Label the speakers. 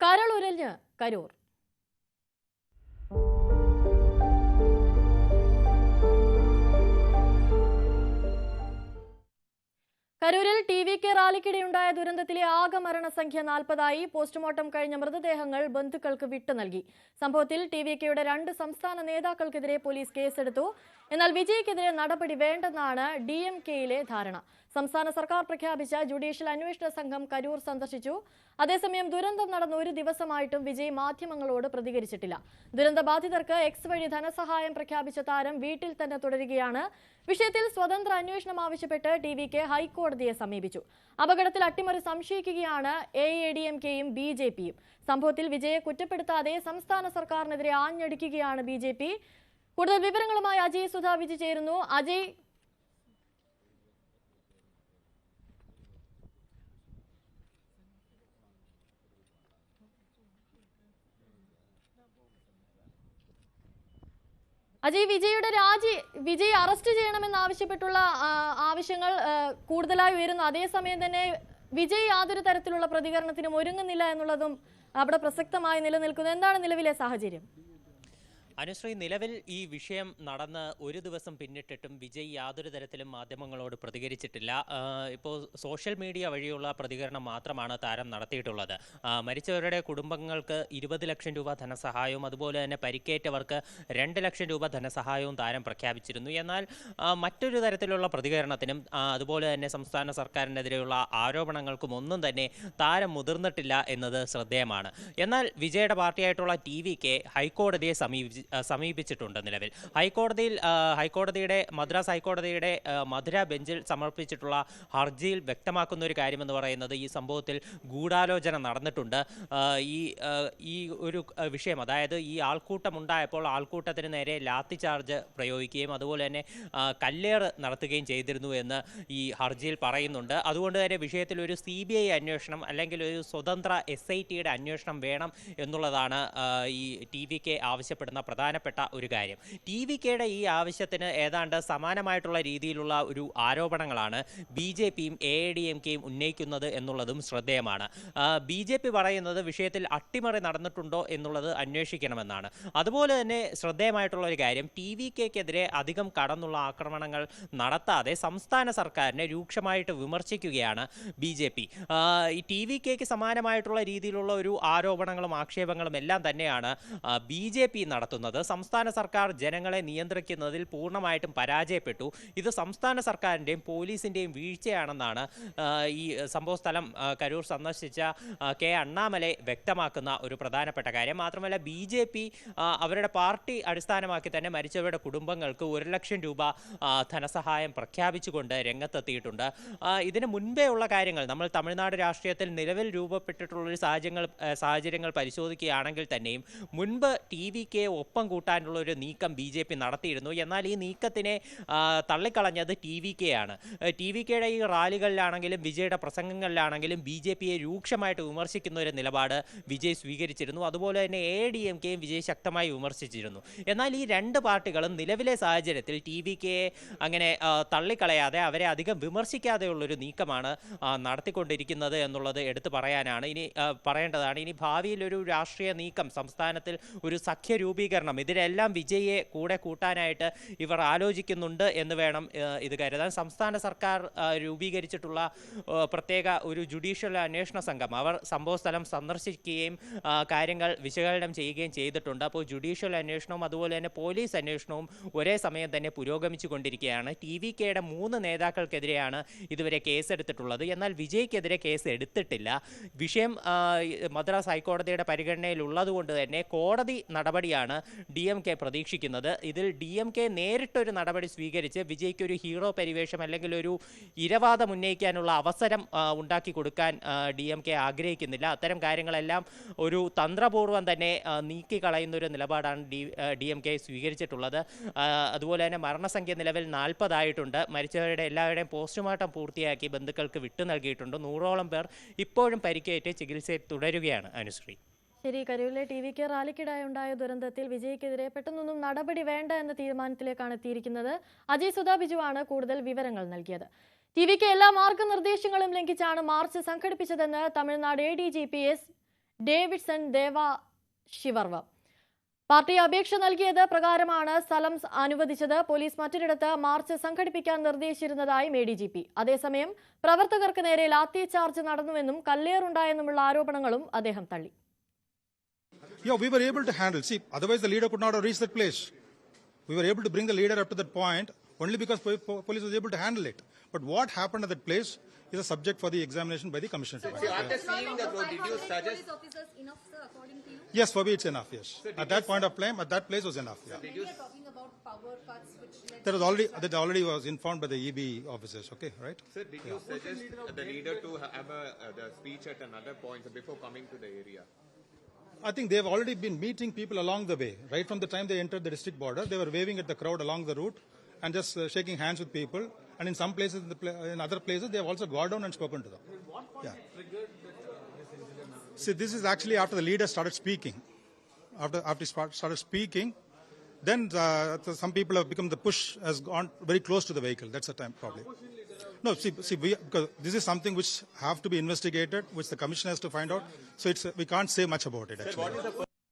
Speaker 1: കരളുരഞ്ഞ് കരൂർ. കരൂരിൽ ടി.വി.കെ റാലിക്കിടെയുണ്ടായ ദുരന്തത്തിലെ ആകെ മരണസംഖ്യ 40ആയി. പോസ്റ്റ്മോർട്ടം കഴിഞ്ഞ മൃതദേഹങ്ങൾ ബന്ധുക്കൾക്ക് വിട്ടു നൽകി. സംഭവത്തിൽ ടി.വി.കെയുടെ 2 സംസ്ഥാന നേതാക്കൾക്കെതിരെ പോലീസ് കേസെടുത്തു. എന്നാൽ വിജയ്ക്കെതിരെ നടപടി വേണ്ടെന്നാണ് DMKയിലെ ധാരണ. സംസ്ഥാന സർക്കാർ പ്രഖ്യാപിച്ച ജുഡീഷ്യൽ അന്വേഷണ സംഘം കരൂർ സന്ദർശിച്ചു. അതേസമയം ദുരന്തം നടന്ന ഒരു ദിവസമായിട്ടും വിജയ് മാധ്യമങ്ങളോട് പ്രതികരിച്ചിട്ടില്ല. ദുരന്തബാധിതർക്ക് എക്സ് വഴി ധനസഹായം പ്രഖ്യാപിച്ച താരം വീട്ടിൽ തന്നെ തുടരുകയാണ്. വിഷയത്തിൽ സ്വതന്ത്ര അന്വേഷണം ആവശ്യപ്പെട്ട് ടി.വി.കെ ഹൈക്കോടതിയെ സമീപിച്ചു. അപകടത്തിൽ അട്ടിമറി സംശയിക്കുകയാണ് AADMKയും BJPയും. സംഭവത്തിൽ വിജയെ കുറ്റപ്പെടുത്താതെ സംസ്ഥാന സർക്കാരിനെതിരെ ആഞ്ഞടിക്കുകയാണ് BJP. കൂടുതൽ വിവരങ്ങളുമായി അജയ് സുധാ വിജി ചേരുന്നു. അജയ്, വിജയ് അറസ്റ്റ് ചെയ്യണമെന്നാവശ്യപ്പെട്ടുള്ള ആവശ്യങ്ങൾ കൂടുതലായി ഉയരുന്നു. അതേസമയം തന്നെ വിജയ് യാതൊരു തരത്തിലുള്ള പ്രതികരണത്തിനും ഒരുങ്ങുന്നില്ല എന്നുള്ളതും അവിടെ പ്രസക്തമായി നിലനിൽക്കുന്നു. എന്താണ് നിലവിലെ സാഹചര്യം?
Speaker 2: അനുശ്രീ, നിലവിൽ ഈ വിഷയം നടന്ന് ഒരു ദിവസം പിന്നിട്ടിട്ടും വിജയ് യാതൊരു തരത്തിലും മാധ്യമങ്ങളോട് പ്രതികരിച്ചിട്ടില്ല. ഇപ്പോൾ സോഷ്യൽ മീഡിയ വഴിയുള്ള പ്രതികരണം മാത്രമാണ് താരം നടത്തിയിട്ടുള്ളത്. മരിച്ചവരുടെ കുടുംബങ്ങൾക്ക് 20 ലക്ഷം രൂപ ധനസഹായവും അതുപോലെ തന്നെ പരിക്കേറ്റവർക്ക് 2 ലക്ഷം രൂപ ധനസഹായവും താരം പ്രഖ്യാപിച്ചിരുന്നു. എന്നാൽ മറ്റൊരു തരത്തിലുള്ള പ്രതികരണത്തിനും അതുപോലെ തന്നെ സംസ്ഥാന സർക്കാരിനെതിരെയുള്ള ആരോപണങ്ങൾക്കും ഒന്നും തന്നെ താരം മുതിർന്നിട്ടില്ല എന്നത് ശ്രദ്ധേയമാണ്. എന്നാൽ വിജയുടെ പാർട്ടിയായിട്ടുള്ള ടി.വി.കെ ഹൈക്കോടതിയെ സമീപിച്ചിട്ടുണ്ട്. നിലവിൽ മദ്രാസ് ഹൈക്കോടതിയുടെ മധുര ബെഞ്ചിൽ സമർപ്പിച്ചിട്ടുള്ള ഹർജിയിൽ വ്യക്തമാക്കുന്ന ഒരു കാര്യമെന്ന് പറയുന്നത് ഈ സംഭവത്തിൽ ഗൂഢാലോചന നടന്നിട്ടുണ്ട്. ഈ ഒരു വിഷയം, അതായത് ഈ ആൾക്കൂട്ടം ഉണ്ടായപ്പോൾ ആൾക്കൂട്ടത്തിന് നേരെ ലാത്തി ചാർജ് പ്രയോഗിക്കുകയും അതുപോലെ തന്നെ കല്ലേറ് നടത്തുകയും ചെയ്തിരുന്നു എന്ന് ഈ ഹർജിയിൽ പറയുന്നുണ്ട്. അതുകൊണ്ട് തന്നെ വിഷയത്തിൽ ഒരു CBI അന്വേഷണം അല്ലെങ്കിൽ ഒരു സ്വതന്ത്ര SITയുടെ അന്വേഷണം വേണം എന്നുള്ളതാണ് ഈ ടി.വി.കെ ആവശ്യപ്പെടുന്ന പ്രധാനപ്പെട്ട ഒരു കാര്യം. ടി.വി.കെയുടെ ഈ ആവശ്യത്തിന് ഏതാണ്ട് സമാനമായിട്ടുള്ള രീതിയിലുള്ള ഒരു ആരോപണങ്ങളാണ് BJPയും AADMKയും ഉന്നയിക്കുന്നത് എന്നുള്ളതും ശ്രദ്ധേയമാണ്. BJP പറയുന്നത് വിഷയത്തിൽ അട്ടിമറി നടന്നിട്ടുണ്ടോ എന്നുള്ളത് അന്വേഷിക്കണമെന്നാണ്. അതുപോലെ തന്നെ ശ്രദ്ധേയമായിട്ടുള്ള ഒരു കാര്യം, ടി.വി.കെക്കെതിരെ അധികം കടന്നുള്ള ആക്രമണങ്ങൾ നടത്താതെ സംസ്ഥാന സർക്കാരിനെ രൂക്ഷമായിട്ട് വിമർശിക്കുകയാണ് BJP. ഈ ടി.വി.കെക്ക് സമാനമായിട്ടുള്ള രീതിയിലുള്ള ഒരു ആരോപണങ്ങളും ആക്ഷേപങ്ങളും എല്ലാം തന്നെയാണ് BJP നടത്തുന്നത്. സംസ്ഥാന സർക്കാർ ജനങ്ങളെ നിയന്ത്രിക്കുന്നതിൽ പൂർണ്ണമായിട്ടും പരാജയപ്പെട്ടു. ഇത് സംസ്ഥാന സർക്കാരിൻ്റെയും പോലീസിൻ്റെയും വീഴ്ചയാണെന്നാണ് ഈ സംഭവസ്ഥലം കരൂർ സന്ദർശിച്ച കെ അണ്ണാമലൈ വ്യക്തമാക്കുന്ന ഒരു പ്രധാനപ്പെട്ട കാര്യം. മാത്രമല്ല BJP അവരുടെ പാർട്ടി അടിസ്ഥാനമാക്കി തന്നെ മരിച്ചവരുടെ കുടുംബങ്ങൾക്ക് 1 ലക്ഷം രൂപ ധനസഹായം പ്രഖ്യാപിച്ചുകൊണ്ട് രംഗത്തെത്തിയിട്ടുണ്ട്. ഇതിന് മുൻപേ ഉള്ള കാര്യങ്ങൾ നമ്മൾ തമിഴ്നാട് രാഷ്ട്രീയത്തിൽ നിലവിൽ രൂപപ്പെട്ടിട്ടുള്ളൊരു സാഹചര്യങ്ങൾ പരിശോധിക്കുകയാണെങ്കിൽ തന്നെയും മുൻപ് ടി.വി.കെ ഒപ്പം കൂട്ടാനുള്ള ഒരു നീക്കം BJP നടത്തിയിരുന്നു. എന്നാൽ ഈ നീക്കത്തിനെ തള്ളിക്കളഞ്ഞത് ടി.വി.കെയാണ്. ടി.വി.കെയുടെ ഈ റാലികളിലാണെങ്കിലും വിജയുടെ പ്രസംഗങ്ങളിലാണെങ്കിലും BJPയെ രൂക്ഷമായിട്ട് വിമർശിക്കുന്ന ഒരു നിലപാട് വിജയ് സ്വീകരിച്ചിരുന്നു. അതുപോലെ തന്നെ AADMKയും വിജയ് ശക്തമായി വിമർശിച്ചിരുന്നു. എന്നാൽ ഈ 2 പാർട്ടികളും നിലവിലെ സാഹചര്യത്തിൽ ടി.വി.കെയെ അങ്ങനെ തള്ളിക്കളയാതെ അവരെ അധികം വിമർശിക്കാതെയുള്ളൊരു നീക്കമാണ് നടത്തിക്കൊണ്ടിരിക്കുന്നത് എന്നുള്ളത് എടുത്തു പറയേണ്ടതാണ്. ഇനി ഭാവിയിൽ ഒരു രാഷ്ട്രീയ നീക്കം, സംസ്ഥാനത്തിൽ ഒരു സഖ്യ രൂപീകരണം, ഇതിലെല്ലാം വിജയെ കൂടെ കൂട്ടാനായിട്ട് ഇവർ ആലോചിക്കുന്നുണ്ട് എന്ന് വേണം ഇത് കരുതാൻ. സംസ്ഥാന സർക്കാർ രൂപീകരിച്ചിട്ടുള്ള പ്രത്യേക ഒരു ജുഡീഷ്യൽ അന്വേഷണ സംഘം അവർ സംഭവസ്ഥലം സന്ദർശിക്കുകയും കാര്യങ്ങൾ വിശകലനം ചെയ്യുകയും ചെയ്തിട്ടുണ്ട്. അപ്പോൾ ജുഡീഷ്യൽ അന്വേഷണവും അതുപോലെ തന്നെ പോലീസ് അന്വേഷണവും ഒരേ സമയം തന്നെ പുരോഗമിച്ചു കൊണ്ടിരിക്കുകയാണ്. ടി.വി.കെയുടെ 3 നേതാക്കൾക്കെതിരെയാണ് ഇതുവരെ കേസെടുത്തിട്ടുള്ളത്. എന്നാൽ വിജയ്ക്കെതിരെ കേസ് എടുത്തിട്ടില്ല. വിഷയം മദ്രാസ് ഹൈക്കോടതിയുടെ പരിഗണനയിലുള്ളതുകൊണ്ട് തന്നെ കോടതി നടപടിയാണ് DMK പ്രതീക്ഷിക്കുന്നത്. ഇതിൽ DMK നേരിട്ടൊരു നടപടി സ്വീകരിച്ച് വിജയ്ക്ക് ഒരു ഹീറോ പരിവേഷം അല്ലെങ്കിൽ ഒരു ഇരവാദം ഉന്നയിക്കാനുള്ള അവസരം ഉണ്ടാക്കി കൊടുക്കാൻ DMK ആഗ്രഹിക്കുന്നില്ല. അത്തരം കാര്യങ്ങളെല്ലാം ഒരു തന്ത്രപൂർവ്വം തന്നെ നീക്കിക്കളയുന്നൊരു നിലപാടാണ് DMK സ്വീകരിച്ചിട്ടുള്ളത്. അതുപോലെ തന്നെ മരണസംഖ്യ നിലവിൽ 40 ആയിട്ടുണ്ട്. മരിച്ചവരുടെ എല്ലാവരുടെയും പോസ്റ്റ്മോർട്ടം പൂർത്തിയാക്കി ബന്ധുക്കൾക്ക് വിട്ടു നൽകിയിട്ടുണ്ട്. 100ഓളം പേർ ഇപ്പോഴും പരിക്കേറ്റ് ചികിത്സയിൽ തുടരുകയാണ്. അനുശ്രീ,
Speaker 1: ശരി, കരൂരിലെ ടി.വി.കെ റാലിക്കിടെയുണ്ടായ ദുരന്തത്തിൽ വിജയ്ക്കെതിരെ പെട്ടെന്നൊന്നും നടപടി വേണ്ട എന്ന തീരുമാനത്തിലേക്കാണ് എത്തിയിരിക്കുന്നത്. അജയ് സുധാ ബിജുവാണ് കൂടുതൽ വിവരങ്ങൾ നൽകിയത്. ടി.വി.കെ എല്ലാ മാർഗനിർദ്ദേശങ്ങളും ലംഘിച്ചാണ് മാർച്ച് സംഘടിപ്പിച്ചതെന്ന് തമിഴ്നാട് ADGP ഡേവിഡ്സൺ ദേവ ശിവർവ. പാർട്ടി അപേക്ഷ നൽകിയത് പ്രകാരമാണ് സ്ഥലം അനുവദിച്ചത്. പോലീസ് മറ്റൊരിടത്ത് മാർച്ച് സംഘടിപ്പിക്കാൻ നിർദ്ദേശിച്ചിരുന്നതായും ADGP. അതേസമയം പ്രവർത്തകർക്ക് നേരെ ലാത്തി ചാർജ് നടന്നുവെന്നും കല്ലേറുണ്ടായെന്നുമുള്ള ആരോപണങ്ങളും അദ്ദേഹം തള്ളി.
Speaker 3: Yeah, we were able to handle. See, otherwise the leader could not have reached that place. We were able to bring the leader up to that point only because police was able to handle it. But what happened at that place is a subject for the examination by the commissioner.
Speaker 4: After seeing the road, did you suggest?
Speaker 5: Police officers enough, sir, according to you?
Speaker 3: Yes, for me it's enough. Yes, at that point of time, at that place was enough. Yeah.
Speaker 5: We are talking about power cuts, which led
Speaker 3: That already was informed by the EB officers. Okay, right?
Speaker 4: Sir, did you suggest the leader to have the speech at another point before coming to the area?
Speaker 3: I think they've already been meeting people along the way. Right from the time they entered the district border, they were waving at the crowd along the route and just shaking hands with people. And in some places, in other places, they have also gone down and spoken to them. Yeah. See, this is actually after the leader started speaking. After he started speaking, then some people have become, the push has gone very close to the vehicle. That's the time probably. No, because this is something which have to be investigated, which the commission has to find out. So we can't say much about it actually.